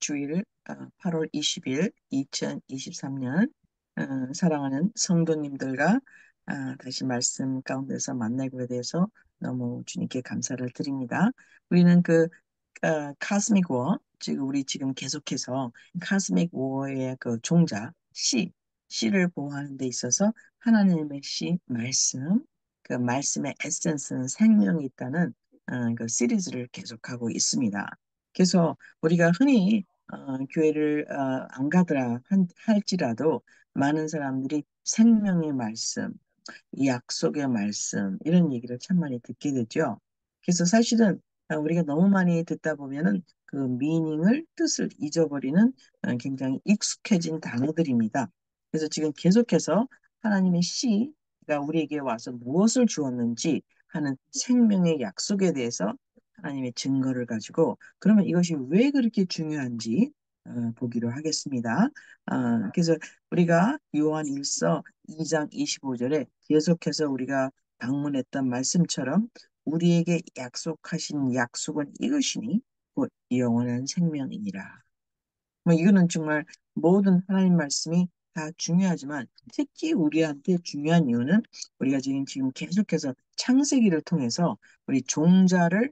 주일 8월 20일 2023년 사랑하는 성도님들과 다시 말씀 가운데서 만나게 돼서 너무 주님께 감사를 드립니다. 우리는 카스믹 워, 지금 우리 지금 계속해서 카스믹 워의 그 종자 씨를 보호하는 데 있어서 하나님의 씨 말씀, 그 말씀의 에센스는 생명이 있다는 그 시리즈를 계속하고 있습니다. 그래서 우리가 흔히 교회를 안 가더라 할지라도 많은 사람들이 생명의 말씀, 약속의 말씀 이런 얘기를 참 많이 듣게 되죠. 그래서 사실은 우리가 너무 많이 듣다 보면은 그 미닝을 뜻을 잊어버리는 굉장히 익숙해진 단어들입니다. 그래서 지금 계속해서 하나님의 씨가 우리에게 와서 무엇을 주었는지 하는 생명의 약속에 대해서 하나님의 증거를 가지고 그러면 이것이 왜 그렇게 중요한지 보기로 하겠습니다. 그래서 우리가 요한 1서 2장 25절에 계속해서 우리가 방문했던 말씀처럼 우리에게 약속하신 약속은 이것이니 곧 영원한 생명이니라. 뭐 이거는 정말 모든 하나님 말씀이 다 중요하지만 특히 우리한테 중요한 이유는 우리가 지금 계속해서 창세기를 통해서 우리 종자를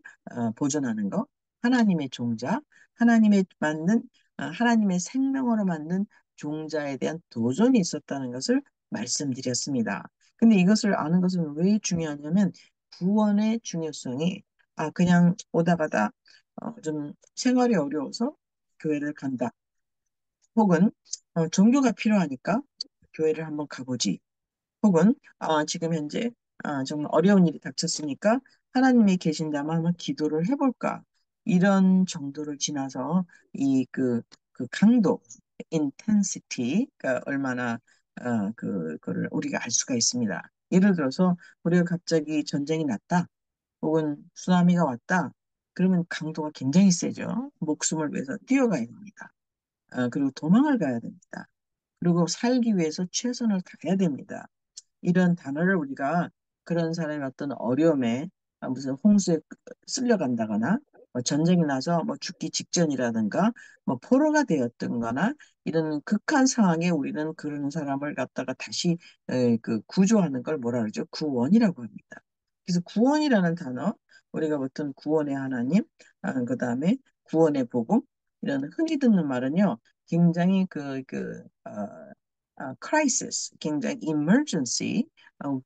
보존하는 거, 하나님의 종자, 하나님의 만든 하나님의 생명으로 만든 종자에 대한 도전이 있었다는 것을 말씀드렸습니다. 근데 이것을 아는 것은 왜 중요하냐면 구원의 중요성이 그냥 오다 가다 좀 생활이 어려워서 교회를 간다. 혹은 종교가 필요하니까 교회를 한번 가보지. 혹은 지금 현재 정말 어려운 일이 닥쳤으니까 하나님이 계신다면 한번 기도를 해볼까. 이런 정도를 지나서 그 강도, 인텐시티가 얼마나 그거를 우리가 알 수가 있습니다. 예를 들어서 우리가 갑자기 전쟁이 났다. 혹은 쓰나미가 왔다. 그러면 강도가 굉장히 세죠. 목숨을 위해서 뛰어가야 됩니다. 그리고 도망을 가야 됩니다. 그리고 살기 위해서 최선을 다해야 됩니다. 이런 단어를 우리가 그런 사람의 어떤 어려움에 무슨 홍수에 쓸려간다거나 뭐 전쟁이 나서 뭐 죽기 직전이라든가 뭐 포로가 되었던거나 이런 극한 상황에 우리는 그런 사람을 갖다가 다시 그 구조하는 걸 뭐라 그러죠? 구원이라고 합니다. 그래서 구원이라는 단어 우리가 보통 구원의 하나님, 그다음에 구원의 복음 이런 흔히 듣는 말은요. 굉장히 crisis, 굉장히 emergency,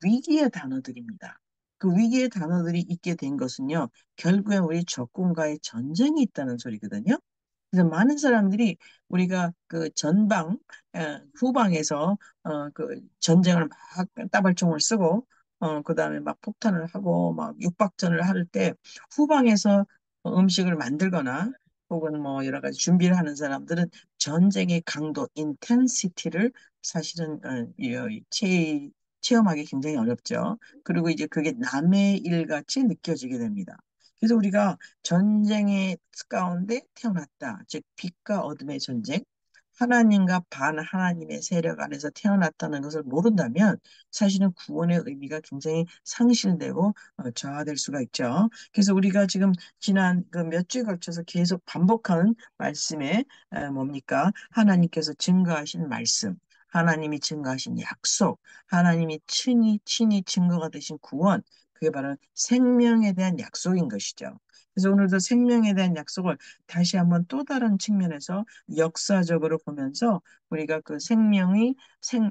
위기의 단어들입니다. 그 위기의 단어들이 있게 된 것은요, 결국엔 우리 적군과의 전쟁이 있다는 소리거든요. 그래서 많은 사람들이 우리가 그 후방에서 그 전쟁을 막 따발총을 쓰고 그다음에 막 폭탄을 하고 막 육박전을 할 때 후방에서 음식을 만들거나 혹은 뭐 여러 가지 준비를 하는 사람들은 전쟁의 강도, 인텐시티를 사실은 체험하기 굉장히 어렵죠. 그리고 이제 그게 남의 일 같이 느껴지게 됩니다. 그래서 우리가 전쟁의 가운데 태어났다. 즉 빛과 어둠의 전쟁, 하나님과 반하나님의 세력 안에서 태어났다는 것을 모른다면 사실은 구원의 의미가 굉장히 상실되고 저하될 수가 있죠. 그래서 우리가 지금 지난 그 몇 주에 걸쳐서 계속 반복하는 말씀에 뭡니까? 하나님께서 증거하신 말씀, 하나님이 증거하신 약속, 하나님이 친히 증거가 되신 구원, 그게 바로 생명에 대한 약속인 것이죠. 그래서 오늘도 생명에 대한 약속을 다시 한번 또 다른 측면에서 역사적으로 보면서 우리가 그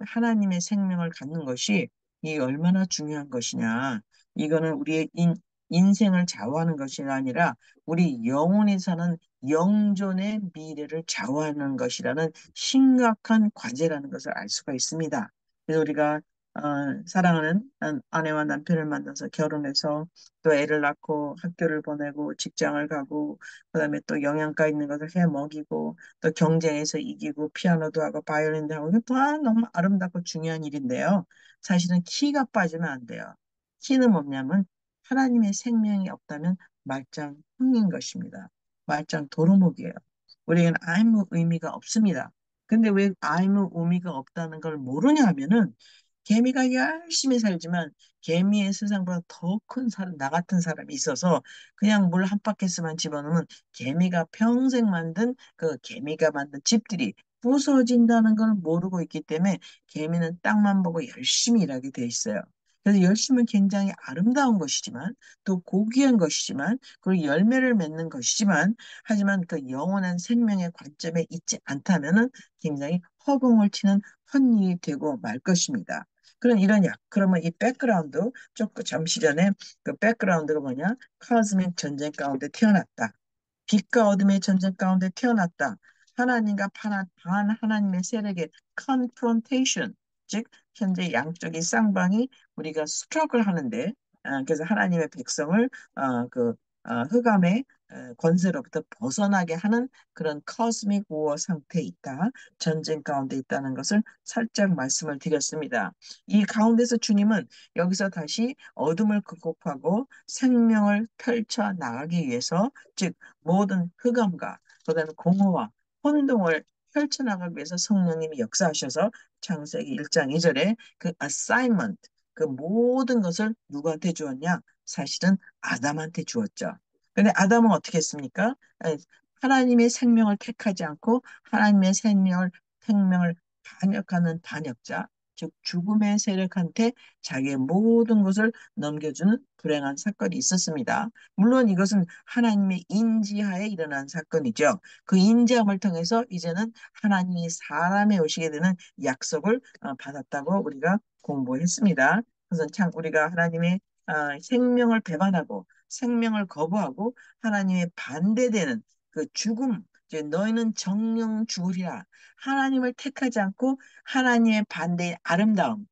하나님의 생명을 갖는 것이 이 얼마나 중요한 것이냐. 이거는 우리의 인생을 좌우하는 것이 아니라 우리 영혼이 사는 영존의 미래를 좌우하는 것이라는 심각한 과제라는 것을 알 수가 있습니다. 그래서 우리가 사랑하는 아내와 남편을 만나서 결혼해서 또 애를 낳고 학교를 보내고 직장을 가고 그다음에 또 영양가 있는 것을 해 먹이고 또 경쟁에서 이기고 피아노도 하고 바이올린도 하고 이거 다 너무 아름답고 중요한 일인데요. 사실은 키가 빠지면 안 돼요. 키는 뭐냐면 하나님의 생명이 없다면 말짱 흙인 것입니다. 말짱 도루묵이에요. 우리에게는 아무 의미가 없습니다. 근데 왜 아무 의미가 없다는 걸 모르냐 하면은 개미가 열심히 살지만 개미의 세상보다 더 큰 사람, 나 같은 사람이 있어서 그냥 물 한 바퀴스만 집어넣으면 개미가 평생 만든 그 개미가 만든 집들이 부서진다는 걸 모르고 있기 때문에 개미는 땅만 보고 열심히 일하게 돼 있어요. 그래서 열심은 굉장히 아름다운 것이지만 또 고귀한 것이지만 그리고 열매를 맺는 것이지만 하지만 그 영원한 생명의 관점에 있지 않다면은 굉장히 허공을 치는 헛일이 되고 말 것입니다. 그런 이런 그러면 이 백그라운드 조금 잠시 전에 그 백그라운드가 뭐냐? 카즈믹 전쟁 가운데 태어났다. 빛과 어둠의 전쟁 가운데 태어났다. 하나님과 반 하나님의 세력의 confrontation, 즉 현재 양쪽의 쌍방이 우리가 스트럭을 하는데 그래서 하나님의 백성을 흑암의 권세로부터 벗어나게 하는 그런 코스믹 우어 상태에 있다. 전쟁 가운데 있다는 것을 살짝 말씀을 드렸습니다. 이 가운데서 주님은 여기서 다시 어둠을 극복하고 생명을 펼쳐 나가기 위해서 즉 모든 흑암과 그다음에 공허와 혼동을 펼쳐나가기 위해서 성령님이 역사하셔서 창세기 1장 2절에 그 assignment, 그 모든 것을 누구한테 주었냐? 사실은 아담한테 주었죠. 근데 아담은 어떻게 했습니까? 하나님의 생명을 택하지 않고 하나님의 생명을 반역하는 반역자, 즉 죽음의 세력한테 자기의 모든 것을 넘겨주는 불행한 사건이 있었습니다. 물론 이것은 하나님의 인지하에 일어난 사건이죠. 그 인지함을 통해서 이제는 하나님이 사람에 오시게 되는 약속을 받았다고 우리가 공부했습니다. 그래서 참 우리가 하나님의 생명을 배반하고 생명을 거부하고 하나님의 반대되는 그 죽음, 이제 너희는 정령 죽으리라. 하나님을 택하지 않고 하나님의 반대의 아름다움,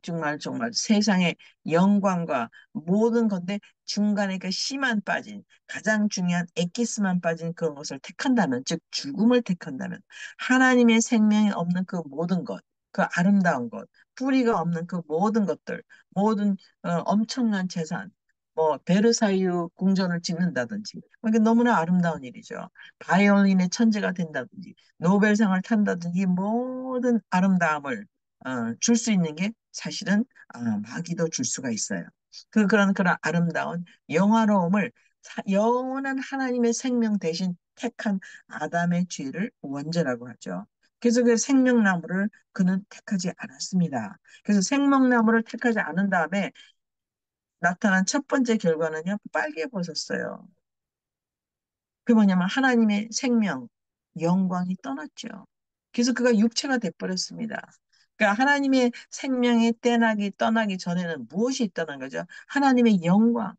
정말 정말 세상의 영광과 모든 건데 중간에 그 씨만 빠진 가장 중요한 엑기스만 빠진 그런 것을 택한다면, 즉 죽음을 택한다면 하나님의 생명이 없는 그 모든 것, 그 아름다운 것, 뿌리가 없는 그 모든 것들, 모든 엄청난 재산, 뭐 베르사유 궁전을 짓는다든지 이게 너무나 아름다운 일이죠. 바이올린의 천재가 된다든지 노벨상을 탄다든지 모든 아름다움을 줄 수 있는 게 사실은 마귀도 줄 수가 있어요. 그런 아름다운 영화로움을 영원한 하나님의 생명 대신 택한 아담의 죄를 원죄라고 하죠. 그래서 그 생명나무를 그는 택하지 않았습니다. 그래서 생명나무를 택하지 않은 다음에 나타난 첫 번째 결과는요, 빨개 벗었어요. 그 뭐냐면 하나님의 생명, 영광이 떠났죠. 그래서 그가 육체가 돼버렸습니다. 그러니까 하나님의 생명이 떠나기 전에는 무엇이 있다는 거죠? 하나님의 영광,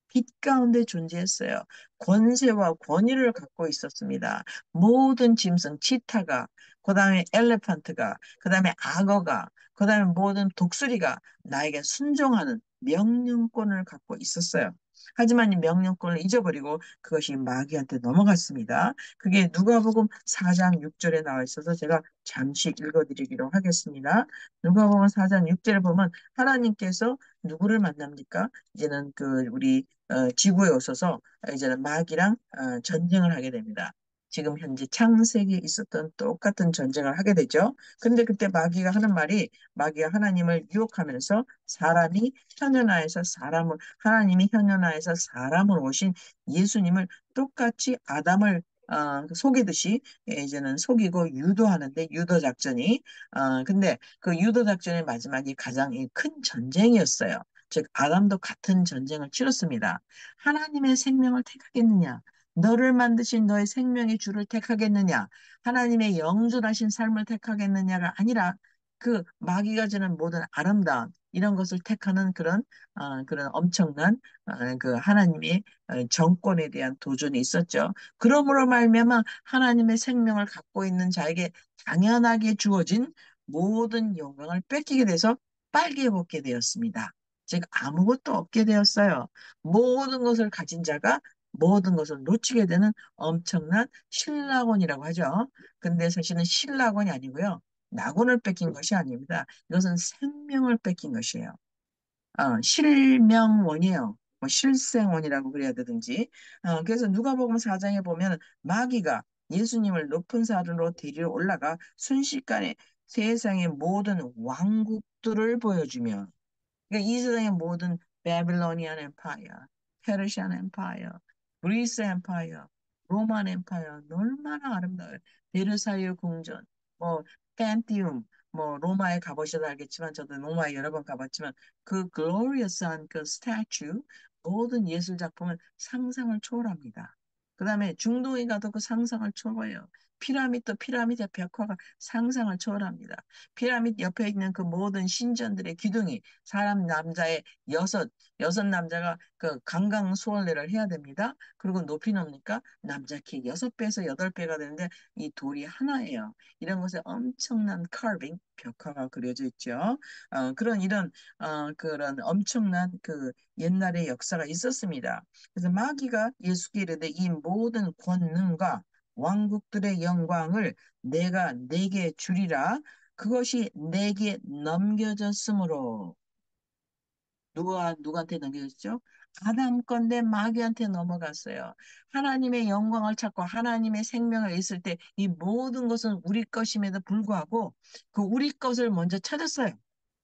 빛 가운데 존재했어요. 권세와 권위를 갖고 있었습니다. 모든 짐승, 치타가, 그 다음에 엘레판트가, 그 다음에 악어가, 그 다음에 모든 독수리가 나에게 순종하는 명령권을 갖고 있었어요. 하지만 이 명령권을 잊어버리고 그것이 마귀한테 넘어갔습니다. 그게 누가복음 4장 6절에 나와 있어서 제가 잠시 읽어드리기로 하겠습니다. 누가복음 4장 6절에 보면 하나님께서 누구를 만납니까? 이제는 그 우리 지구에 오셔서 이제는 마귀랑 전쟁을 하게 됩니다. 지금 현재 창세기에 있었던 똑같은 전쟁을 하게 되죠. 근데 그때 마귀가 하나님을 유혹하면서 하나님이 현현하에서 사람을 오신 예수님을 똑같이 아담을 속이듯이 이제는 속이고 유도하는데 유도 작전이 근데 그 유도 작전의 마지막이 가장 큰 전쟁이었어요. 즉 아담도 같은 전쟁을 치렀습니다. 하나님의 생명을 택하겠느냐? 너를 만드신 너의 생명의 주를 택하겠느냐? 하나님의 영존하신 삶을 택하겠느냐가 아니라 그 마귀가 주는 모든 아름다운 이런 것을 택하는 그런 엄청난 그 하나님의 정권에 대한 도전이 있었죠. 그러므로 말미암아 하나님의 생명을 갖고 있는 자에게 당연하게 주어진 모든 영광을 뺏기게 돼서 빨개 벗게 되었습니다. 즉 아무것도 없게 되었어요. 모든 것을 가진 자가 모든 것을 놓치게 되는 엄청난 신락원이라고 하죠. 근데 사실은 신락원이 아니고요. 낙원을 뺏긴 것이 아닙니다. 이것은 생명을 뺏긴 것이에요. 실명원이에요. 뭐 실생원이라고 그래야 되든지. 그래서 누가복음 4장에 보면 마귀가 예수님을 높은 산으로 데리러 올라가 순식간에 세상의 모든 왕국들을 보여주며 그러니까 이 세상의 모든 바빌로니안 엠파이어, 페르시안 엠파이어, 그리스 엠파이어, 로만 엠파이어 얼마나 아름다워요. 베르사유 궁전, 뭐 팬티움, 뭐 로마에 가보셔도 알겠지만 저도 로마에 여러 번 가봤지만 그 글로리어스한 그 스태츄 모든 예술 작품은 상상을 초월합니다. 그다음에 중동에 가도 그 상상을 초월해요. 피라미드, 피라미드 벽화가 상상을 초월합니다. 피라미드 옆에 있는 그 모든 신전들의 기둥이 사람 남자의 여섯 남자가 그 강강수월래를 해야 됩니다. 그리고 높이 놉니까? 남자 키 6배에서 8배가 되는데 이 돌이 하나예요. 이런 것에 엄청난 카빙, 벽화가 그려져 있죠. 그런 엄청난 그 옛날의 역사가 있었습니다. 그래서 마귀가 예수께 이르되 이 모든 권능과 왕국들의 영광을 내가 내게 주리라. 그것이 내게 넘겨졌으므로 누구한테 넘겨졌죠? 아담 건데 마귀한테 넘어갔어요. 하나님의 영광을 찾고 하나님의 생명을 있을 때 이 모든 것은 우리 것임에도 불구하고 그 우리 것을 먼저 찾았어요.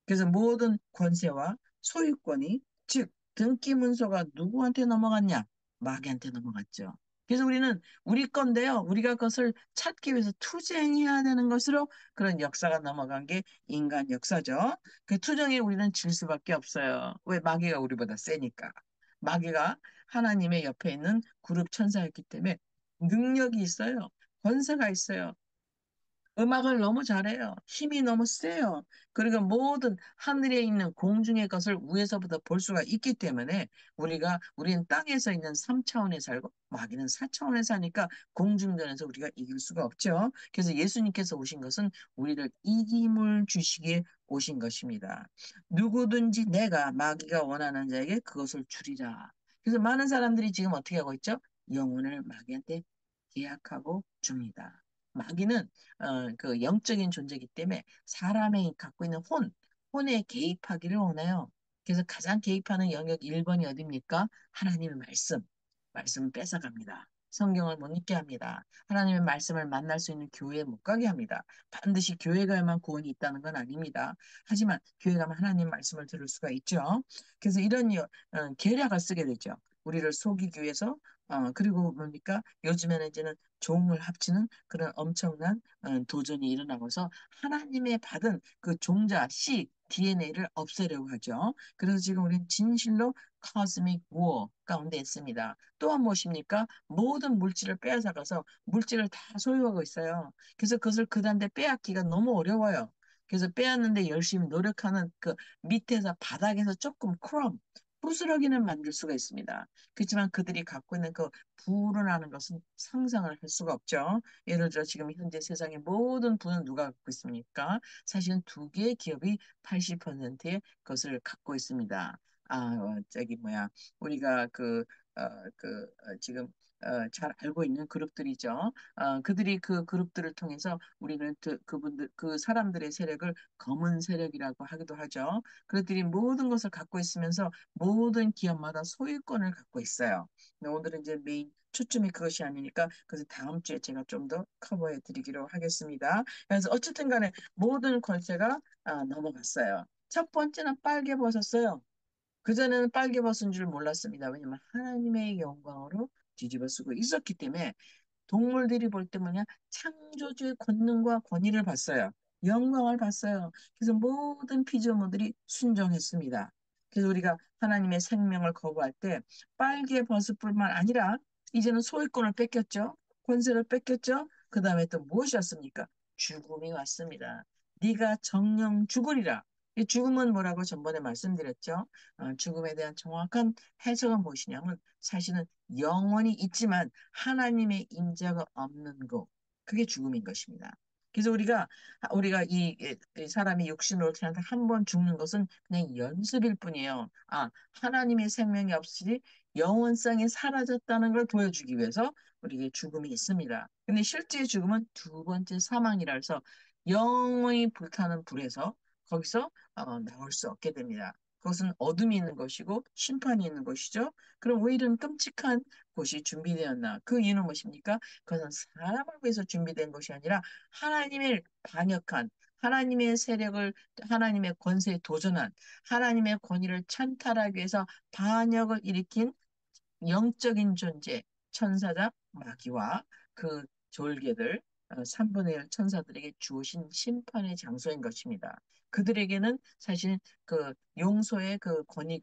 그래서 모든 권세와 소유권이 즉 등기 문서가 누구한테 넘어갔냐? 마귀한테 넘어갔죠. 그래서 우리는 우리 건데요. 우리가 그것을 찾기 위해서 투쟁해야 되는 것으로 그런 역사가 넘어간 게 인간 역사죠. 그 투쟁에 우리는 질 수밖에 없어요. 왜? 마귀가 우리보다 세니까. 마귀가 하나님의 옆에 있는 그룹 천사였기 때문에 능력이 있어요. 권세가 있어요. 음악을 너무 잘해요. 힘이 너무 세요. 그리고 모든 하늘에 있는 공중의 것을 위에서부터 볼 수가 있기 때문에 우리는 땅에서 있는 3차원에 살고 마귀는 4차원에 사니까 공중전에서 우리가 이길 수가 없죠. 그래서 예수님께서 오신 것은 우리를 이김을 주시기에 오신 것입니다. 누구든지 내가 마귀가 원하는 자에게 그것을 주리라. 그래서 많은 사람들이 지금 어떻게 하고 있죠? 영혼을 마귀한테 계약하고 줍니다. 마귀는 그 영적인 존재이기 때문에 사람이 갖고 있는 혼에 개입하기를 원해요. 그래서 가장 개입하는 영역 1번이 어디입니까? 하나님의 말씀을 뺏어갑니다. 성경을 못 읽게 합니다. 하나님의 말씀을 만날 수 있는 교회에 못 가게 합니다. 반드시 교회 가야만 구원이 있다는 건 아닙니다. 하지만 교회 가면 하나님 말씀을 들을 수가 있죠. 그래서 이런 계략을 쓰게 되죠. 우리를 속이기 위해서 그리고 뭡니까? 요즘에는 이제는 종을 합치는 그런 엄청난 도전이 일어나고서 하나님의 받은 그 종자, 씨, DNA를 없애려고 하죠. 그래서 지금 우리는 진실로 코스믹 워 가운데 있습니다. 또한 무엇입니까? 모든 물질을 빼앗아가서 물질을 다 소유하고 있어요. 그래서 그것을 그한테 빼앗기가 너무 어려워요. 그래서 빼앗는데 열심히 노력하는 그 밑에서 바닥에서 조금 부스러기는 만들 수가 있습니다. 그렇지만 그들이 갖고 있는 그 부를 것은 상상을 할 수가 없죠. 예를 들어 지금 현재 세상의 모든 부는 누가 갖고 있습니까? 사실은 두 개의 기업이 80%의 것을 갖고 있습니다. 저기 뭐야, 우리가 지금 잘 알고 있는 그룹들이죠. 그들이 그 그룹들을 통해서 우리는 그분들, 그 사람들의 세력을 검은 세력이라고 하기도 하죠. 그들이 모든 것을 갖고 있으면서 모든 기업마다 소유권을 갖고 있어요. 근데 오늘은 이제 메인 초점이 그것이 아니니까 그래서 다음 주에 제가 좀 더 커버해 드리기로 하겠습니다. 그래서 어쨌든 간에 모든 권세가 넘어갔어요. 첫 번째는 빨개벗었어요. 그전에는 빨개벗은 줄 몰랐습니다. 왜냐면 하나님의 영광으로 뒤집어 쓰고 있었기 때문에 동물들이 볼 때 뭐냐? 창조주의 권능과 권위를 봤어요. 영광을 봤어요. 그래서 모든 피조물들이 순종했습니다. 그래서 우리가 하나님의 생명을 거부할 때 빨개 벗을 뿐만 아니라 이제는 소유권을 뺏겼죠. 권세를 뺏겼죠. 그 다음에 또 무엇이었습니까? 죽음이 왔습니다. 네가 정령 죽으리라. 이 죽음은 뭐라고 전번에 말씀드렸죠. 죽음에 대한 정확한 해석은 무엇이냐면 사실은 영원히 있지만 하나님의 임재가 없는 것, 그게 죽음인 것입니다. 그래서 우리가 이 사람이 육신으로 태어나서 한 번 죽는 것은 그냥 연습일 뿐이에요. 하나님의 생명이 없이 영원성이 사라졌다는 걸 보여주기 위해서 우리에게 죽음이 있습니다. 근데 실제 죽음은 두 번째 사망이라 해서 영원히 불타는 불에서 거기서 나올 수 없게 됩니다. 그것은 어둠이 있는 것이고 심판이 있는 것이죠. 그럼 왜 이런 끔찍한 곳이 준비되었나? 그 이유는 무엇입니까? 그것은 사람을 위해서 준비된 것이 아니라 하나님을 반역한 하나님의 세력을, 하나님의 권세에 도전한, 하나님의 권위를 찬탈하기 위해서 반역을 일으킨 영적인 존재, 천사장 마귀와 그 졸개들, 3분의 1 천사들에게 주어진 심판의 장소인 것입니다. 그들에게는 사실 그 용서의 그 권위,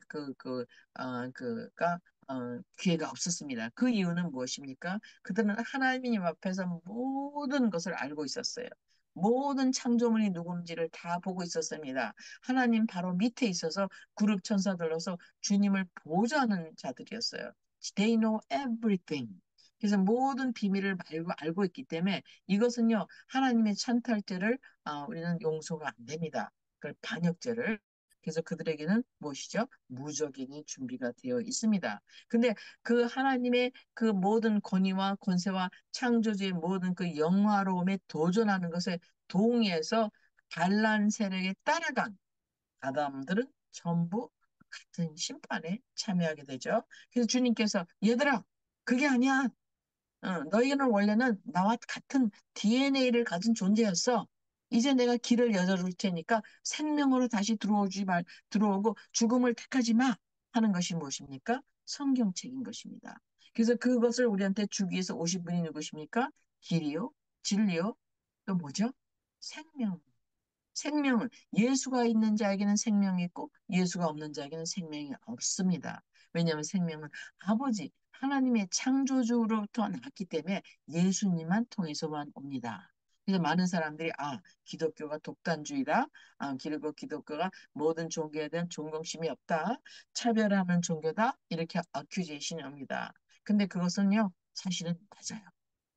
기회가 없었습니다. 그 이유는 무엇입니까? 그들은 하나님 앞에서 모든 것을 알고 있었어요. 모든 창조물이 누군지를 다 보고 있었습니다. 하나님 바로 밑에 있어서 그룹 천사들로서 주님을 보좌하는 자들이었어요. They know everything. 그래서 모든 비밀을 알고 있기 때문에 이것은요, 하나님의 찬탈죄를 우리는 용서가 안 됩니다. 그 반역죄를. 그래서 그들에게는 무엇이죠? 무적인이 준비가 되어 있습니다. 근데 그 하나님의 그 모든 권위와 권세와 창조주의 모든 그 영화로움에 도전하는 것에 동의해서 반란 세력에 따라간 아담들은 전부 같은 심판에 참여하게 되죠. 그래서 주님께서 얘들아, 그게 아니야. 너희는 원래는 나와 같은 DNA를 가진 존재였어. 이제 내가 길을 열어줄 테니까 생명으로 다시 들어오고 죽음을 택하지 마. 하는 것이 무엇입니까? 성경책인 것입니다. 그래서 그것을 우리한테 주기 위해서 오신 분이 누구십니까? 길이요, 진리요, 또 뭐죠? 생명. 생명은 예수가 있는 자에게는 생명이 있고 예수가 없는 자에게는 생명이 없습니다. 왜냐하면 생명은 아버지 하나님의 창조주로부터 나왔기 때문에 예수님만 통해서만 옵니다. 그래서 많은 사람들이 기독교가 독단주의다. 그리고 기독교가 모든 종교에 대한 존경심이 없다. 차별하는 종교다. 이렇게 어큐제이션이 옵니다. 근데 그것은요 사실은 맞아요.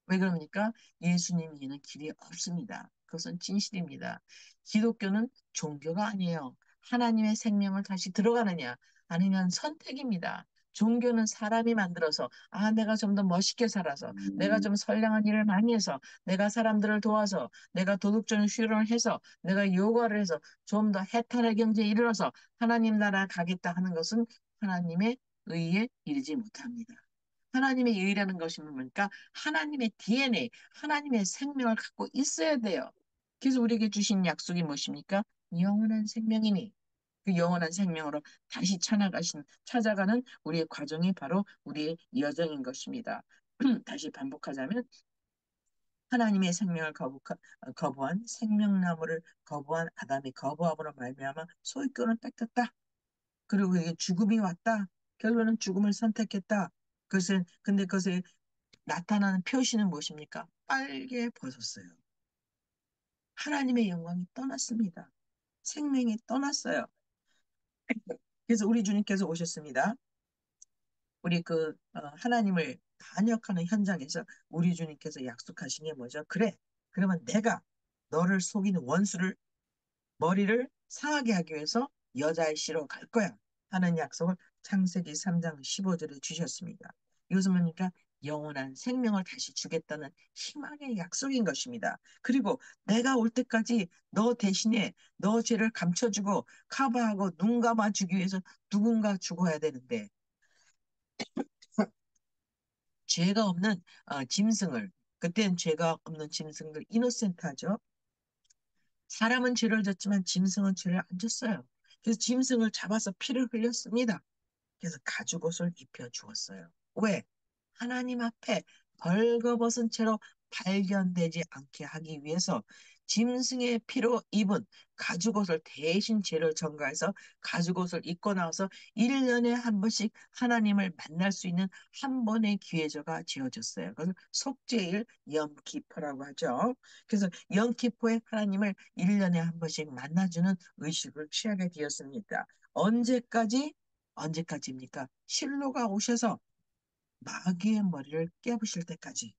왜 그럽니까? 예수님 위에는 길이 없습니다. 그것은 진실입니다. 기독교는 종교가 아니에요. 하나님의 생명을 다시 들어가느냐, 아니면 선택입니다. 종교는 사람이 만들어서, 내가 좀 더 멋있게 살아서, 내가 좀 선량한 일을 많이 해서, 내가 사람들을 도와서, 내가 도덕적인 수련을 해서, 내가 요가를 해서, 좀 더 해탈의 경제에 이르러서 하나님 나라 가겠다 하는 것은 하나님의 의에 이르지 못합니다. 하나님의 의라는 것이 뭡니까? 하나님의 DNA, 하나님의 생명을 갖고 있어야 돼요. 그래서 우리에게 주신 약속이 무엇입니까? 영원한 생명이니. 그 영원한 생명으로 다시 찾아가는 우리의 과정이 바로 우리의 여정인 것입니다. 다시 반복하자면 하나님의 생명을 거부한 생명나무를 거부한 아담이 거부함으로 말미암아 소유권을 뺏겼다. 그리고 이게 죽음이 왔다. 결론은 죽음을 선택했다. 근데 그것에 나타나는 표시는 무엇입니까? 빨개 벗었어요. 하나님의 영광이 떠났습니다. 생명이 떠났어요. 그래서 우리 주님께서 오셨습니다. 우리 하나님을 반역하는 현장에서 우리 주님께서 약속하신 게 뭐죠? 그래. 그러면 내가 너를 속이는 원수를 머리를 상하게 하기 위해서 여자의 씨로 갈 거야 하는 약속을 창세기 3장 15절에 주셨습니다. 이것은 뭡니까? 영원한 생명을 다시 주겠다는 희망의 약속인 것입니다. 그리고 내가 올 때까지 너 대신에 너 죄를 감춰주고 커버하고 눈 감아주기 위해서 누군가 죽어야 되는데 죄가 없는 짐승을, 그때는 죄가 없는 짐승들 이노센트하죠. 사람은 죄를 졌지만 짐승은 죄를 안 졌어요. 그래서 짐승을 잡아서 피를 흘렸습니다. 그래서 가죽옷을 입혀 주었어요. 왜? 하나님 앞에 벌거벗은 채로 발견되지 않게 하기 위해서 짐승의 피로 입은 가죽옷을 대신 죄를 전가해서 가죽옷을 입고 나와서 1년에 한 번씩 하나님을 만날 수 있는 한 번의 기회조가 지어졌어요. 그래서 속죄일 염키프라고 하죠. 그래서 염키프에 하나님을 1년에 한 번씩 만나주는 의식을 취하게 되었습니다. 언제까지? 언제까지입니까? 실로가 오셔서 마귀의 머리를 깨부실 때까지.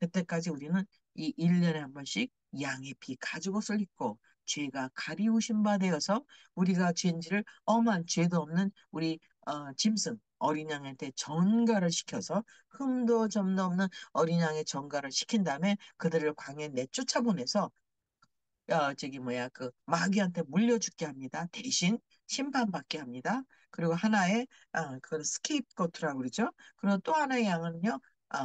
그때까지 우리는 이 1년에 한 번씩 양의 피 가죽옷을 입고 죄가 가리우신 바 되어서 우리가 죄인지를 엄한 죄도 없는 우리 짐승 어린 양한테 전가를 시켜서 흠도 점도 없는 어린 양의 전가를 시킨 다음에 그들을 광야에 내쫓아보내서 마귀한테 물려 죽게 합니다. 대신 심판받게 합니다. 그리고 하나의, 그걸 스케이프고트라고 그러죠. 그리고 또 하나의 양은요,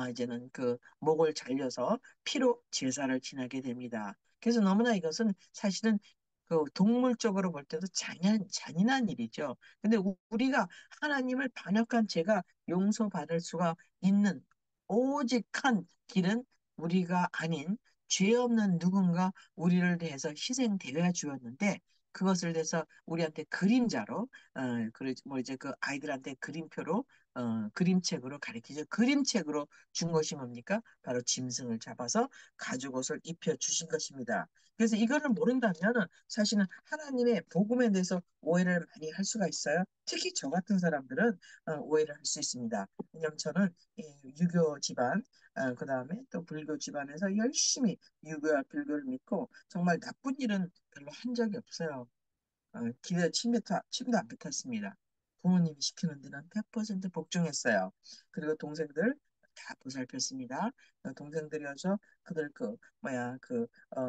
이제는 그 목을 잘려서 피로 제사를 지내게 됩니다. 그래서 너무나 이것은 사실은 그 동물적으로 볼 때도 잔인한 일이죠. 근데 우리가 하나님을 반역한 죄가 용서받을 수가 있는 오직 한 길은 우리가 아닌 죄 없는 누군가 우리를 대해서 희생되어야 주었는데, 그것을 대해서 우리한테 그림자로, 뭐 이제 그 아이들한테 그림표로, 그림책으로 가리키죠. 그림책으로 준 것이 뭡니까? 바로 짐승을 잡아서 가죽 옷을 입혀 주신 것입니다. 그래서 이거를 모른다면은 사실은 하나님의 복음에 대해서 오해를 많이 할 수가 있어요. 특히 저 같은 사람들은 오해를 할 수 있습니다. 왜냐하면 저는 이 유교 집안, 그 다음에 또 불교 집안에서 열심히 유교와 불교를 믿고 정말 나쁜 일은 별로 한 적이 없어요. 길에 침도 안 뱉었습니다. 부모님이 시키는 데는 100% 복종했어요. 그리고 동생들 다 보살폈습니다. 동생들이어서 그들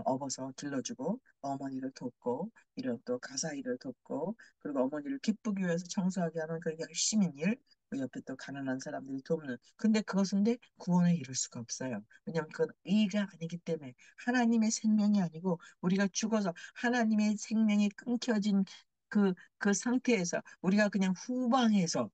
업어서 길러주고, 어머니를 돕고, 이런 또 가사 일을 돕고, 그리고 어머니를 기쁘기 위해서 청소하게 하는 그 열심인 일, 그 옆에 또 가난한 사람들이 돕는. 근데 그것은 구원에 이를 수가 없어요. 왜냐하면 그건 의가 아니기 때문에, 하나님의 생명이 아니고 우리가 죽어서 하나님의 생명이 끊겨진 그 상태에서 우리가 그냥 후방에서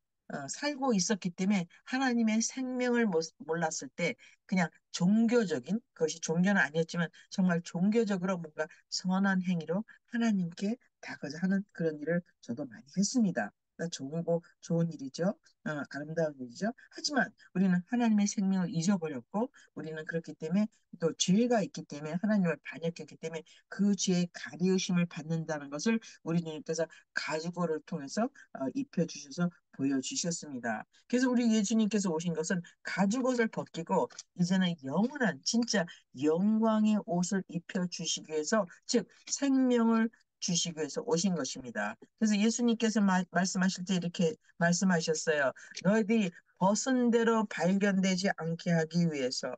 살고 있었기 때문에, 하나님의 생명을 몰랐을 때 그냥 종교적인, 그것이 종교는 아니었지만 정말 종교적으로 뭔가 선한 행위로 하나님께 다가가자 하는 그런 일을 저도 많이 했습니다. 그러니까 좋은 일이죠. 아름다운 일이죠. 하지만 우리는 하나님의 생명을 잊어버렸고, 우리는 그렇기 때문에 또 죄가 있기 때문에, 하나님을 반역했기 때문에 그 죄의 가리우심을 받는다는 것을 우리 주님께서 가죽을 통해서 입혀주셔서 보여주셨습니다. 그래서 우리 예수님께서 오신 것은 가죽옷을 벗기고 이제는 영원한 진짜 영광의 옷을 입혀주시기 위해서, 즉 생명을 주시기 위해서 오신 것입니다. 그래서 예수님께서 말씀하실 때 이렇게 말씀하셨어요. 너희들이 벗은 대로 발견되지 않게 하기 위해서.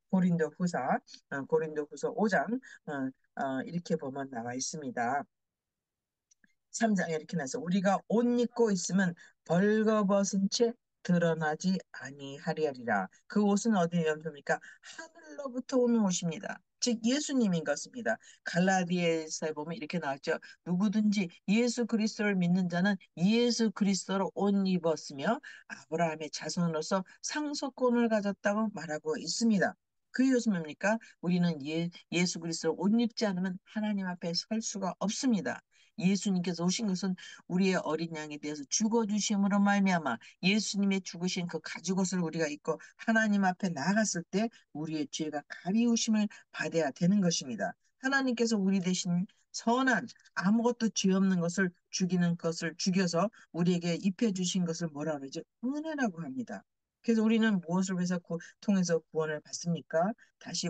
고린도후서 5장 이렇게 보면 나와 있습니다. 3장에 이렇게 나서 우리가 옷 입고 있으면 벌거벗은 채 드러나지 아니하리라. 그 옷은 어디 연표입니까? 하늘로부터 오는 옷입니다. 즉 예수님인 것입니다. 갈라디아서에 보면 이렇게 나왔죠. 누구든지 예수 그리스도를 믿는 자는 예수 그리스도로 옷 입었으며 아브라함의 자손으로서 상속권을 가졌다고 말하고 있습니다. 그 이것은 뭡니까? 우리는 예수 그리스도를 옷 입지 않으면 하나님 앞에 설 수가 없습니다. 예수님께서 오신 것은 우리의 어린 양에 대해서 죽어주심으로 말미암아 예수님의 죽으신 그 가죽옷을 우리가 입고 하나님 앞에 나아갔을 때 우리의 죄가 가리우심을 받아야 되는 것입니다. 하나님께서 우리 대신 선한 아무것도 죄 없는 것을 죽이는 것을 죽여서 우리에게 입혀주신 것을 뭐라 그러죠? 은혜라고 합니다. 그래서 우리는 무엇을 통해서 구원을 받습니까? 다시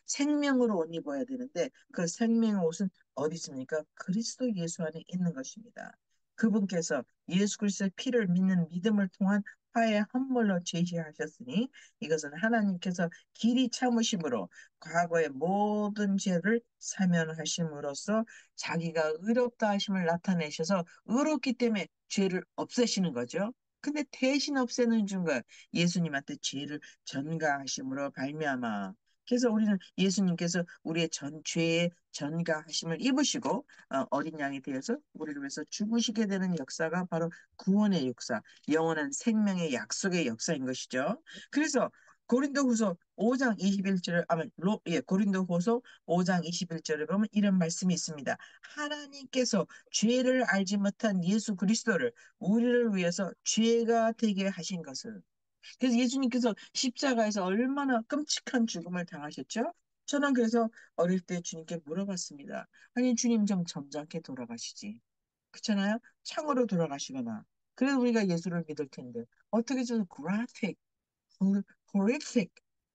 생명으로 옷 입어야 되는데, 그 생명의 옷은 어디 있습니까? 그리스도 예수 안에 있는 것입니다. 그분께서 예수 그리스도의 피를 믿는 믿음을 통한 화해 한물로 제시하셨으니, 이것은 하나님께서 길이 참으심으로 과거의 모든 죄를 사면하심으로써 자기가 의롭다 하심을 나타내셔서, 의롭기 때문에 죄를 없애시는 거죠. 근데 대신 없애는 중간 예수님한테 죄를 전가하심으로 발미암아. 그래서 우리는 예수님께서 우리의 죄의 전가하심을 입으시고 어린 양이 되어서 우리를 위해서 죽으시게 되는 역사가 바로 구원의 역사, 영원한 생명의 약속의 역사인 것이죠. 그래서 고린도후서 5장 21절을 고린도후서 5장 21절에 보면 이런 말씀이 있습니다. 하나님께서 죄를 알지 못한 예수 그리스도를 우리를 위해서 죄가 되게 하신 것을. 그래서 예수님께서 십자가에서 얼마나 끔찍한 죽음을 당하셨죠? 저는 그래서 어릴 때 주님께 물어봤습니다. 아니, 주님 좀 점잖게 돌아가시지. 그렇잖아요? 창으로 돌아가시거나. 그래서 우리가 예수를 믿을 텐데, 어떻게 좀 graphic, horrific,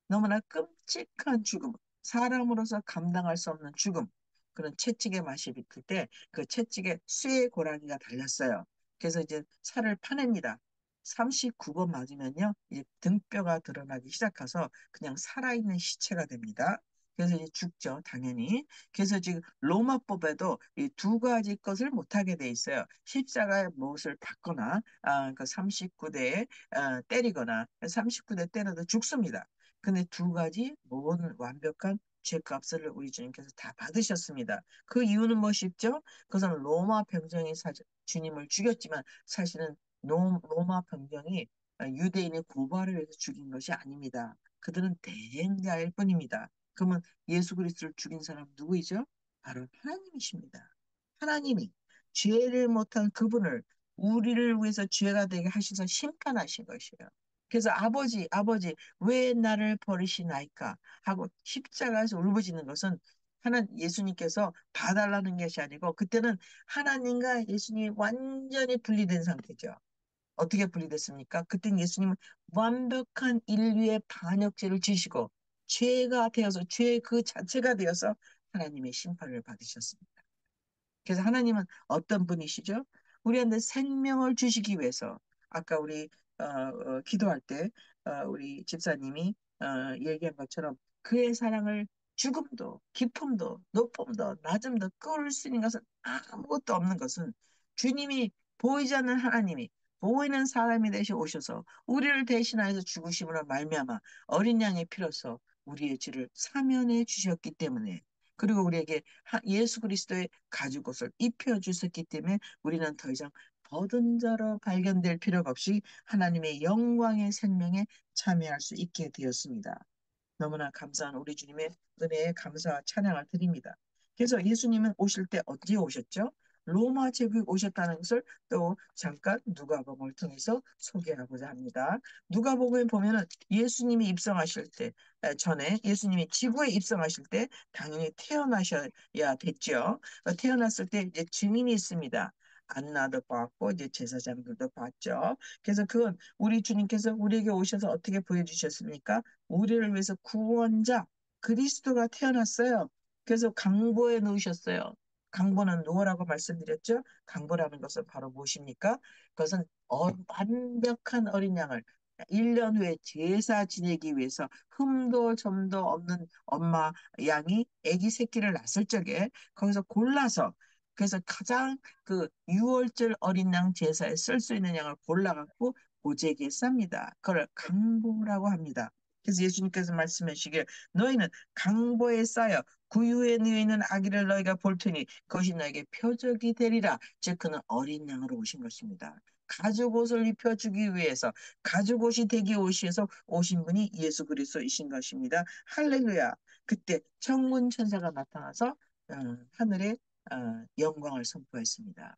너무나 끔찍한 죽음, 사람으로서 감당할 수 없는 죽음, 그런 채찍의 맛이 비틀 때 그 채찍에 쇠의 고랑이가 달렸어요. 그래서 이제 살을 파냅니다. 39번 맞으면요, 이제 등뼈가 드러나기 시작해서 그냥 살아있는 시체가 됩니다. 그래서 이제 죽죠, 당연히. 그래서 지금 로마법에도 이 두 가지 것을 못하게 돼 있어요. 십자가의 못을 받거나, 그 39대 때리거나, 39대 때려도 죽습니다. 근데 두 가지 모든 완벽한 죄값을 우리 주님께서 다 받으셨습니다. 그 이유는 무엇이죠? 그것은 로마 병정이 주님을 죽였지만 사실은 로마 병정이 유대인의 고발을 해서 죽인 것이 아닙니다. 그들은 대행자일 뿐입니다. 그러면 예수 그리스도를 죽인 사람 누구이죠? 바로 하나님이십니다. 하나님이 죄를 못한 그분을 우리를 위해서 죄가 되게 하셔서 심판하신 것이에요. 그래서 아버지, 왜 나를 버리시나이까? 하고 십자가에서 울부짖는 것은 예수님께서 봐달라는 것이 아니고, 그때는 하나님과 예수님이 완전히 분리된 상태죠. 어떻게 분리됐습니까? 그땐 예수님은 완벽한 인류의 반역죄를 지시고 죄가 되어서 죄 그 자체가 되어서 하나님의 심판을 받으셨습니다. 그래서 하나님은 어떤 분이시죠? 우리한테 생명을 주시기 위해서 아까 우리 기도할 때 우리 집사님이 얘기한 것처럼 그의 사랑을 죽음도 기쁨도 높음도 낮음도 끌을 수 있는 것은 아무것도 없는 것은 주님이 보이지 않는 하나님이 보이는 사람이 되시 오셔서 우리를 대신하여서 죽으심으로 말미암아 어린 양의 피로서 우리의 죄를 사면해 주셨기 때문에, 그리고 우리에게 예수 그리스도의 가죽옷을 입혀 주셨기 때문에 우리는 더 이상 벗은 자로 발견될 필요가 없이 하나님의 영광의 생명에 참여할 수 있게 되었습니다. 너무나 감사한 우리 주님의 은혜에 감사와 찬양을 드립니다. 그래서 예수님은 오실 때 어디에 오셨죠? 로마 제국에 오셨다는 것을 또 잠깐 누가복음을 통해서 소개하고자 합니다. 누가복음에 보면은 예수님이 입성하실 때 전에 예수님이 지구에 입성하실 때 당연히 태어나셔야 됐죠. 태어났을 때 이제 증인이 있습니다. 안나도 봤고 이제 제사장들도 봤죠. 그래서 그건 우리 주님께서 우리에게 오셔서 어떻게 보여주셨습니까? 우리를 위해서 구원자 그리스도가 태어났어요. 그래서 강보에 놓으셨어요. 강보는 누구라고 말씀드렸죠? 강보라는 것은 바로 무엇입니까? 그것은 완벽한 어린 양을 1년 후에 제사 지내기 위해서 흠도 점도 없는 엄마 양이 아기 새끼를 낳았을 적에 거기서 골라서, 그래서 가장 그 6월절 어린 양 제사에 쓸 수 있는 양을 골라갖고 보제기에 쌉니다. 그걸 강보라고 합니다. 그래서 예수님께서 말씀하시길 너희는 강보에 쌓여 구유에 누워 있는 아기를 너희가 볼 테니 그것이 너에게 표적이 되리라. 즉 그는 어린 양으로 오신 것입니다. 가죽 옷을 입혀주기 위해서, 가죽 옷이 되기 위해서 오신 분이 예수 그리스도이신 것입니다. 할렐루야. 그때 천군 천사가 나타나서 하늘에 영광을 선포했습니다.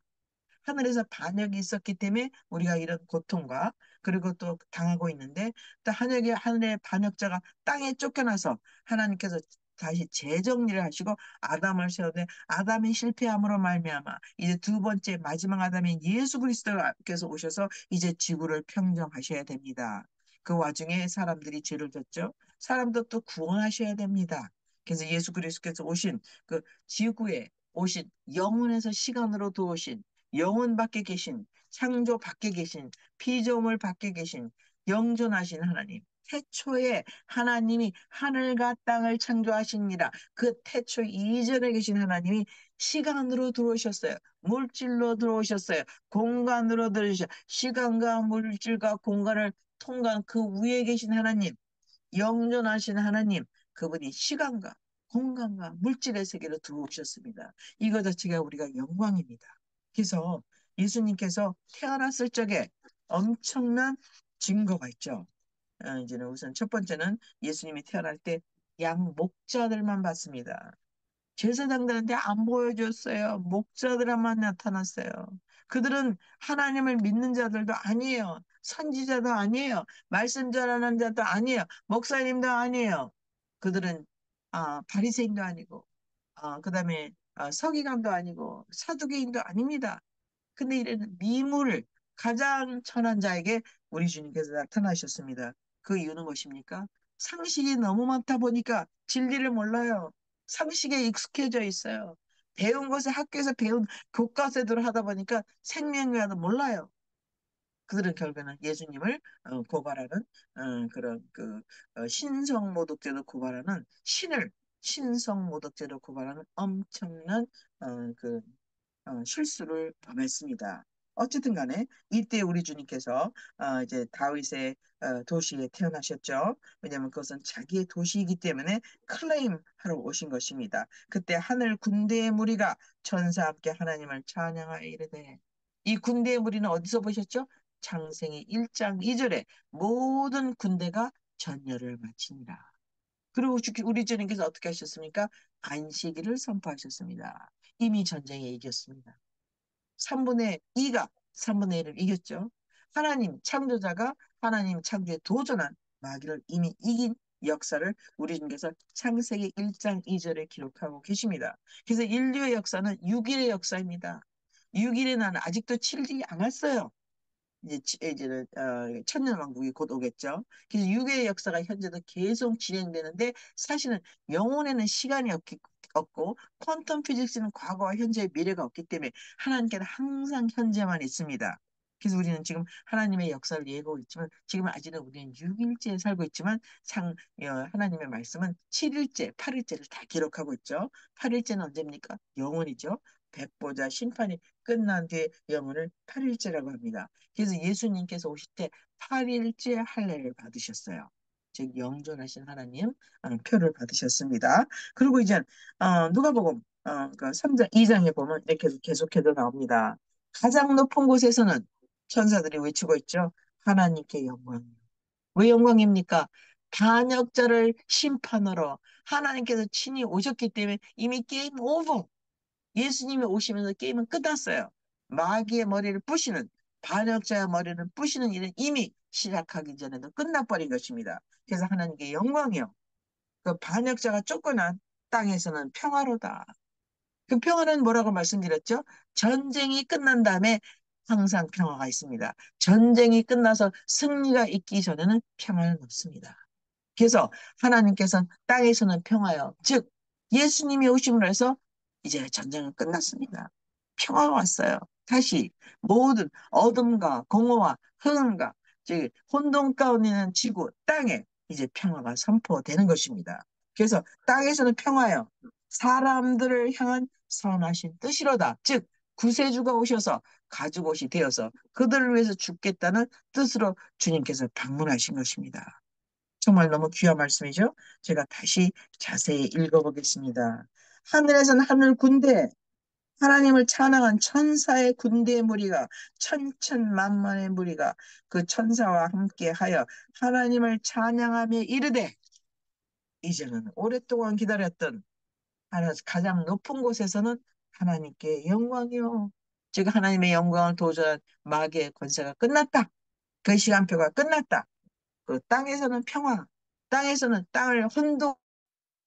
하늘에서 반역이 있었기 때문에 우리가 이런 고통과 그리고 또 당하고 있는데, 또 하늘의 반역자가 땅에 쫓겨나서 하나님께서 다시 재정리를 하시고 아담을 세우되 아담이 실패함으로 말미암아 이제 두 번째 마지막 아담인 예수 그리스도께서 오셔서 이제 지구를 평정하셔야 됩니다. 그 와중에 사람들이 죄를 졌죠. 사람도 또 구원하셔야 됩니다. 그래서 예수 그리스도께서 오신 그 지구에 오신, 영혼에서 시간으로 들어오신, 영혼 밖에 계신, 창조 밖에 계신, 피조물 밖에 계신 영존하신 하나님. 태초에 하나님이 하늘과 땅을 창조하시니라. 그 태초 이전에 계신 하나님이 시간으로 들어오셨어요. 물질로 들어오셨어요. 공간으로 들어오셨어요. 시간과 물질과 공간을 통과한 그 위에 계신 하나님, 영존하신 하나님, 그분이 시간과 공간과 물질의 세계로 들어오셨습니다. 이거 자체가 우리가 영광입니다. 그래서 예수님께서 태어났을 적에 엄청난 증거가 있죠. 이제는 우선 첫 번째는 예수님이 태어날 때 양 목자들만 봤습니다. 제사장들한테 안 보여줬어요. 목자들만 나타났어요. 그들은 하나님을 믿는 자들도 아니에요. 선지자도 아니에요. 말씀 전하는 자도 아니에요. 목사님도 아니에요. 그들은 바리새인도 아니고, 그다음에 서기관도 아니고 사두개인도 아닙니다. 근데 이런 미물, 가장 천한 자에게 우리 주님께서 나타나셨습니다. 그 이유는 무엇입니까? 상식이 너무 많다 보니까 진리를 몰라요. 상식에 익숙해져 있어요. 배운 것을 학교에서 배운 교과서대로 하다 보니까 생명과도 몰라요. 그들은 결국에는 예수님을 고발하는 그런 신성 모독죄도 고발하는 신을 신성모독죄로 고발하는 엄청난 그 실수를 범했습니다. 어쨌든 간에 이때 우리 주님께서 이제 다윗의 도시에 태어나셨죠. 왜냐하면 그것은 자기의 도시이기 때문에 클레임하러 오신 것입니다. 그때 하늘 군대의 무리가 천사와 함께 하나님을 찬양하여 이르되, 이 군대의 무리는 어디서 보셨죠? 창세기 1장 2절에 모든 군대가 전열을 마치니라. 그리고 우리 주님께서 어떻게 하셨습니까? 안식일을 선포하셨습니다. 이미 전쟁에 이겼습니다. 3분의 2가 3분의 1을 이겼죠. 하나님 창조자가 하나님 창조에 도전한 마귀를 이미 이긴 역사를 우리 주님께서 창세기 1장 2절에 기록하고 계십니다. 그래서 인류의 역사는 6일의 역사입니다. 6일에 나는 아직도 치르지 않았어요. 이제는 천년왕국이 곧 오겠죠. 그래서 6의 역사가 현재도 계속 진행되는데, 사실은 영혼에는 시간이 없고 퀀텀 피직스는 과거와 현재의 미래가 없기 때문에 하나님께는 항상 현재만 있습니다. 그래서 우리는 지금 하나님의 역사를 예고하고 있지만, 지금 아직은 우리는 6일째에 살고 있지만 하나님의 말씀은 7일째, 8일째를 다 기록하고 있죠. 8일째는 언제입니까? 영원이죠. 백보자 심판이 끝난 뒤에 영혼을 8일째라고 합니다. 그래서 예수님께서 오실 때 8일째 할례를 받으셨어요. 즉 영존하신 하나님 표를 받으셨습니다. 그리고 이제 누가복음 그 3장 2장에 보면 이렇게 계속해서 나옵니다. 가장 높은 곳에서는 천사들이 외치고 있죠. 하나님께 영광. 왜 영광입니까? 반역자를 심판하러 하나님께서 친히 오셨기 때문에 이미 게임 오버. 예수님이 오시면서 게임은 끝났어요. 마귀의 머리를 부시는, 반역자의 머리를 부시는 일은 이미 시작하기 전에도 끝나버린 것입니다. 그래서 하나님께 영광이요. 그 반역자가 쫓겨난 땅에서는 평화로다. 그 평화는 뭐라고 말씀드렸죠? 전쟁이 끝난 다음에 항상 평화가 있습니다. 전쟁이 끝나서 승리가 있기 전에는 평화는 없습니다. 그래서 하나님께서는 땅에서는 평화요. 즉, 예수님이 오심으로 해서 이제 전쟁은 끝났습니다. 평화가 왔어요. 다시 모든 어둠과 공허와 흑암과 즉 혼돈 가운데 있는 지구, 땅에 이제 평화가 선포되는 것입니다. 그래서 땅에서는 평화요. 사람들을 향한 선하신 뜻이로다. 즉, 구세주가 오셔서 가죽옷이 되어서 그들을 위해서 죽겠다는 뜻으로 주님께서 방문하신 것입니다. 정말 너무 귀한 말씀이죠. 제가 다시 자세히 읽어보겠습니다. 하늘에서는 하늘 군대, 하나님을 찬양한 천사의 군대의 무리가, 천천만만의 무리가 그 천사와 함께 하여 하나님을 찬양하며 이르되, 이제는 오랫동안 기다렸던 가장 높은 곳에서는 하나님께 영광이요. 즉 하나님의 영광을 도전한 마귀의 권세가 끝났다. 그 시간표가 끝났다. 그 땅에서는 평화, 땅에서는 땅을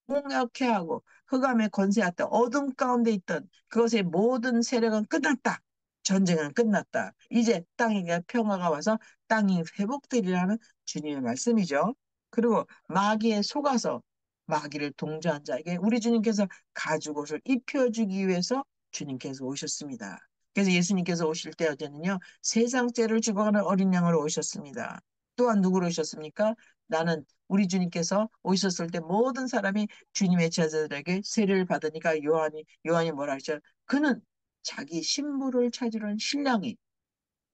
홍역케 하고 흑암의 권세였다. 어둠 가운데 있던 그것의 모든 세력은 끝났다. 전쟁은 끝났다. 이제 땅에게 평화가 와서 땅이 회복되리라는 주님의 말씀이죠. 그리고 마귀에 속아서 마귀를 동조한 자에게 우리 주님께서 가죽옷을 입혀주기 위해서 주님께서 오셨습니다. 그래서 예수님께서 오실 때 어제는요, 세상 죄를 죽어가는 어린 양으로 오셨습니다. 또한 누구로 오셨습니까? 나는 우리 주님께서 오셨을 때 모든 사람이 주님의 제자들에게 세례를 받으니까 요한이 뭐라 하죠? 그는 자기 신부를 찾으러 온 신랑이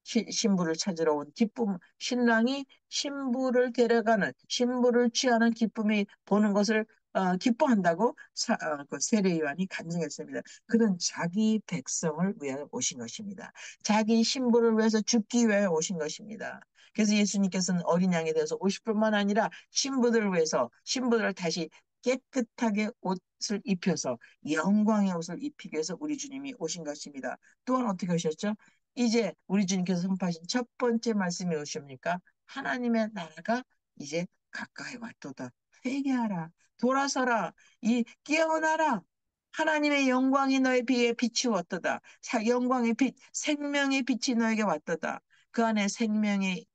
신부를 찾으러 온 기쁨, 신랑이 신부를 데려가는, 신부를 취하는 기쁨이 보는 것을 기뻐한다고 그 세례 요한이 간증했습니다. 그는 자기 백성을 위하여 오신 것입니다. 자기 신부를 위해서 죽기 위해 오신 것입니다. 그래서 예수님께서는 어린 양에 대해서 오실 뿐만 아니라 신부들을 위해서 신부들을 다시 깨끗하게 옷을 입혀서 영광의 옷을 입히기 위해서 우리 주님이 오신 것입니다. 또한 어떻게 오셨죠? 이제 우리 주님께서 선포하신 첫 번째 말씀이 무엇입니까? 하나님의 나라가 이제 가까이 왔도다. 회개하라. 돌아서라. 깨어나라. 하나님의 영광이 너의 비에 비추었도다. 영광의 빛, 생명의 빛이 너에게 왔도다. 그 안에 생명이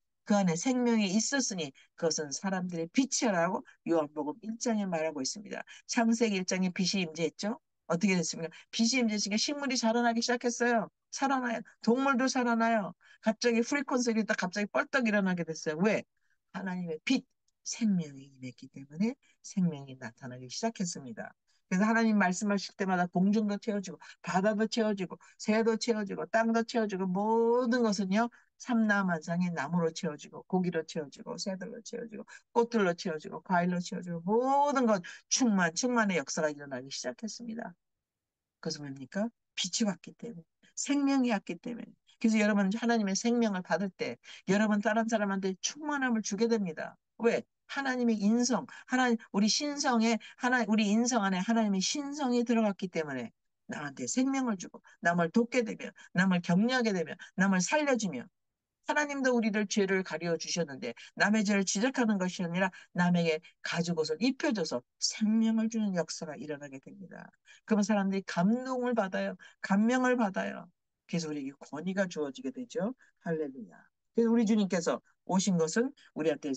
있었으니 그것은 사람들의 빛이라고 요한복음 1장에 말하고 있습니다. 창세기 1장에 빛이 임재했죠. 어떻게 됐습니까? 빛이 임재했으니까 식물이 자라나기 시작했어요. 살아나요. 동물도 살아나요. 갑자기 프리콘스가 있다 갑자기 뻘떡 일어나게 됐어요. 왜? 하나님의 빛, 생명이 임했기 때문에 생명이 나타나기 시작했습니다. 그래서 하나님 말씀하실 때마다 공중도 채워지고 바다도 채워지고 새도 채워지고 땅도 채워지고 모든 것은요 삼라만상의 나무로 채워지고 고기로 채워지고 새들로 채워지고 꽃들로 채워지고 과일로 채워지고 모든 것 충만의 역사가 일어나기 시작했습니다. 그것은 뭡니까? 빛이 왔기 때문에. 생명이 왔기 때문에. 그래서 여러분 하나님의 생명을 받을 때 여러분 다른 사람한테 충만함을 주게 됩니다. 왜? 하나님의 인성, 우리 신성에, 우리 인성 안에 하나님의 신성이 들어갔기 때문에 남한테 생명을 주고, 남을 돕게 되며, 남을 격려하게 되며, 남을 살려주며, 하나님도 우리를 죄를 가려 주셨는데 남의 죄를 지적하는 것이 아니라 남에게 가죽옷을 입혀줘서 생명을 주는 역사가 일어나게 됩니다. 그러면 사람들이 감동을 받아요. 감명을 받아요. 그래서 우리에게 권위가 주어지게 되죠. 할렐루야. 그래서 우리 주님께서 오신 것은 우리한테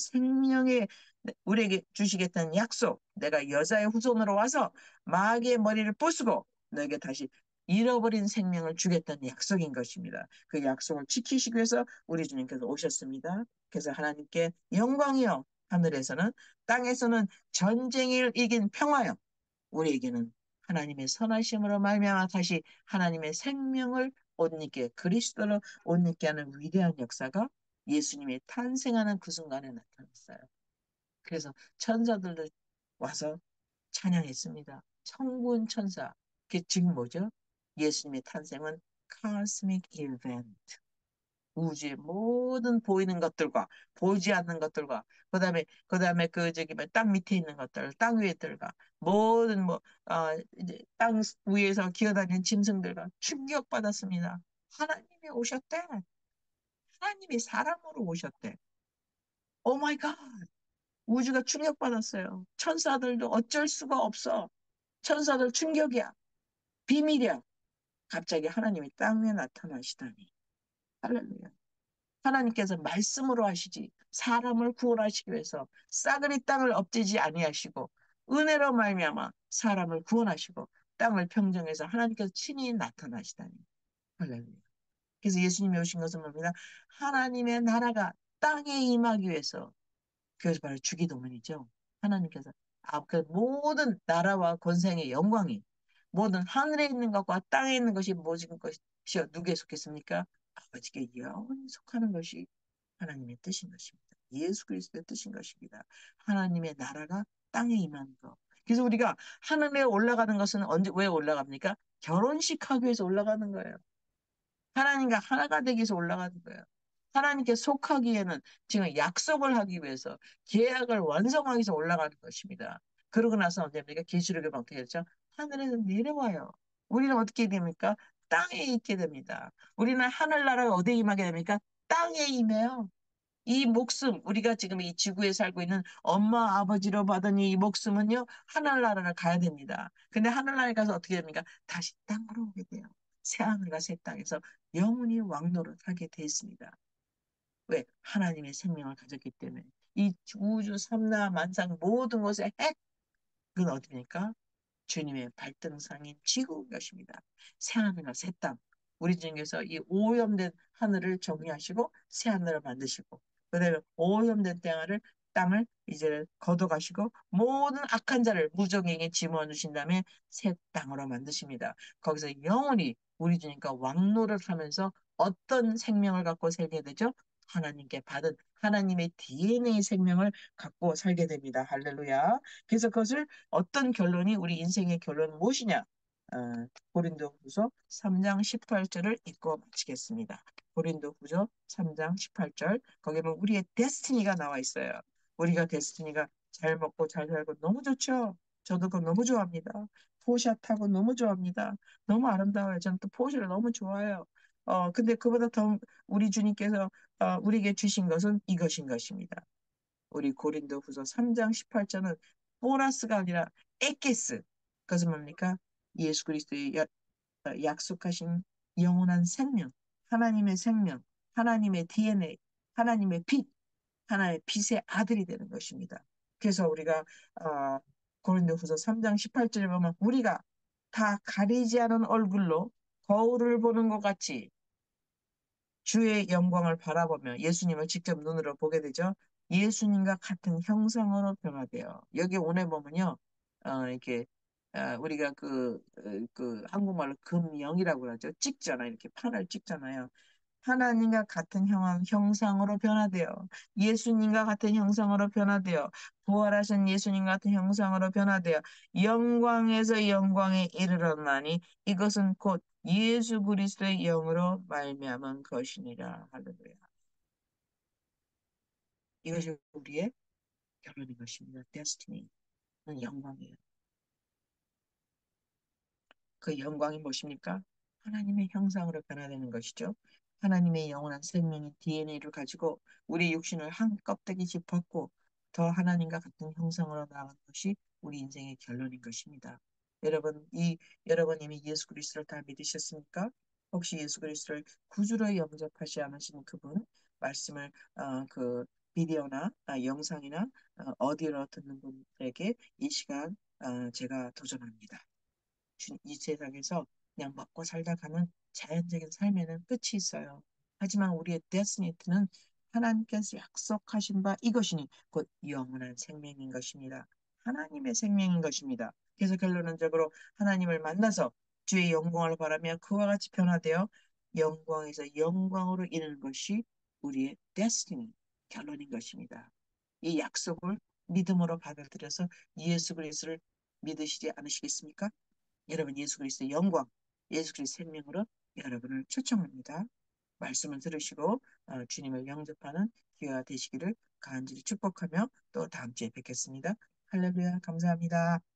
우리에게 주시겠다는 약속. 내가 여자의 후손으로 와서 마귀의 머리를 부수고 너에게 다시 잃어버린 생명을 주겠다는 약속인 것입니다. 그 약속을 지키시기 위해서 우리 주님께서 오셨습니다. 그래서 하나님께 영광이요. 하늘에서는 땅에서는 전쟁을 이긴 평화요. 우리에게는 하나님의 선하심으로 말미암아 다시 하나님의 생명을 옷 입게 그리스도로 옷 입게 하는 위대한 역사가 예수님의 탄생하는 그 순간에 나타났어요. 그래서 천사들도 와서 찬양했습니다. 천군 천사. 그게 지금 뭐죠? 예수님의 탄생은 cosmic event. 우주의 모든 보이는 것들과 보이지 않는 것들과 그다음에 그 저기 뭐땅 밑에 있는 것들, 땅 위의 들과 모든 이제 땅 위에서 기어다니는 짐승들과 충격받았습니다. 하나님이 오셨대. 하나님이 사람으로 오셨대. 오 마이 갓. 우주가 충격받았어요. 천사들도 어쩔 수가 없어. 천사들 충격이야. 비밀이야. 갑자기 하나님이 땅 위에 나타나시다니. 할렐루야. 하나님께서 말씀으로 하시지 사람을 구원하시기 위해서 싸그리 땅을 업지지 아니하시고 은혜로 말미암아 사람을 구원하시고 땅을 평정해서 하나님께서 친히 나타나시다니. 할렐루야. 그래서 예수님이 오신 것은 뭡니다? 하나님의 나라가 땅에 임하기 위해서 그것이 바로 주기도문이죠. 하나님께서 그 모든 나라와 권세의 영광이 모든 하늘에 있는 것과 땅에 있는 것이 모든 것이요 누구에 속했습니까? 아버지께 영원히 속하는 것이 하나님의 뜻인 것입니다. 예수 그리스도의 뜻인 것입니다. 하나님의 나라가 땅에 임하는 것. 그래서 우리가 하늘에 올라가는 것은 왜 올라갑니까? 결혼식 하기 위해서 올라가는 거예요. 하나님과 하나가 되기 위해서 올라가는 거예요. 하나님께 속하기에는 지금 약속을 하기 위해서 계약을 완성하기 위해서 올라가는 것입니다. 그러고 나서 언제입니까? 계시록에 어떻게 했죠? 하늘에서 내려와요. 우리는 어떻게 됩니까? 땅에 있게 됩니다. 우리는 하늘나라가 어디에 임하게 됩니까? 땅에 임해요. 이 목숨, 우리가 지금 이 지구에 살고 있는 엄마, 아버지로 받은 이 목숨은요, 하늘나라를 가야 됩니다. 근데 하늘나라에 가서 어떻게 됩니까? 다시 땅으로 오게 돼요. 새하늘과 새 땅에서 영원히 왕노릇 하게 돼 있습니다. 왜? 하나님의 생명을 가졌기 때문에. 이 우주 삼라 만상 모든 것의 핵, 그건 어디입니까? 주님의 발등상인 지구 것입니다. 새하늘과 새 땅. 우리 중에서 이 오염된 하늘을 정리하시고 새 하늘을 만드시고 그다음에 오염된 땅을 이제 걷어가시고 모든 악한 자를 무적에게 집어 넣으신 다음에 새 땅으로 만드십니다. 거기서 영원히 우리 주님과 왕노를 하면서 어떤 생명을 갖고 살게 되죠? 하나님께 받은 하나님의 DNA 생명을 갖고 살게 됩니다. 할렐루야. 그래서 그것을 어떤 결론이 우리 인생의 결론은 무엇이냐? 고린도후서 3장 18절을 읽고 마치겠습니다. 고린도후서 3장 18절 거기에 보면 우리의 데스티니가 나와 있어요. 우리가 데스티니가 잘 먹고 잘 살고 너무 좋죠. 저도 그거 너무 좋아합니다. 포샤 타고 너무 좋아합니다. 너무 아름다워요. 저는 또 포샤를 너무 좋아해요. 근데 그보다 더 우리 주님께서 우리에게 주신 것은 이것인 것입니다. 우리 고린도후서 3장 18절은 보너스가 아니라 에케스. 그것은 뭡니까? 예수 그리스도의 약속하신 영원한 생명, 하나님의 생명, 하나님의 DNA, 하나님의 빛, 하나의 빛의 아들이 되는 것입니다. 그래서 우리가 고린도후서 3장 18절에 보면 우리가 다 가리지 않은 얼굴로 거울을 보는 것 같이 주의 영광을 바라보며 예수님을 직접 눈으로 보게 되죠. 예수님과 같은 형상으로 변화돼요. 여기 오늘 보면요. 이렇게 우리가 그 한국말로 금영이라고 그러죠. 찍잖아요. 이렇게 판을 찍잖아요. 하나님과 같은 형상으로 변화되어 예수님과 같은 형상으로 변화되어 부활하신 예수님과 같은 형상으로 변화되어 영광에서 영광에 이르렀나니 이것은 곧 예수 그리스도의 영으로 말미암은 것이니라. 할렐루야. 이것이 우리의 결론인 것입니다. 데스티니는 영광이에요. 그 영광이 무엇입니까? 하나님의 형상으로 변화되는 것이죠. 하나님의 영원한 생명의 DNA를 가지고 우리 육신을 한 껍데기씩 벗고 더 하나님과 같은 형상으로 나아가는 것이 우리 인생의 결론인 것입니다. 여러분, 여러분 이미 예수 그리스도를 다 믿으셨습니까? 혹시 예수 그리스도를 구주로 영접하지 않으신 그분 말씀을 그 비디오나 영상이나 어디로 듣는 분들에게 이 시간 제가 도전합니다. 이 세상에서 그냥 먹고 살다 가는 자연적인 삶에는 끝이 있어요. 하지만 우리의 데스니티는 하나님께서 약속하신 바 이것이니 곧 영원한 생명인 것입니다. 하나님의 생명인 것입니다. 그래서 결론적으로 하나님을 만나서 주의 영광을 바라며 그와 같이 변화되어 영광에서 영광으로 이르는 것이 우리의 데스티니, 결론인 것입니다. 이 약속을 믿음으로 받아들여서 예수 그리스도를 믿으시지 않으시겠습니까? 여러분 예수 그리스도의 영광, 예수 그리스도의 생명으로 여러분을 초청합니다. 말씀을 들으시고 주님을 영접하는 기회가 되시기를 간절히 축복하며 또 다음 주에 뵙겠습니다. 할렐루야, 감사합니다.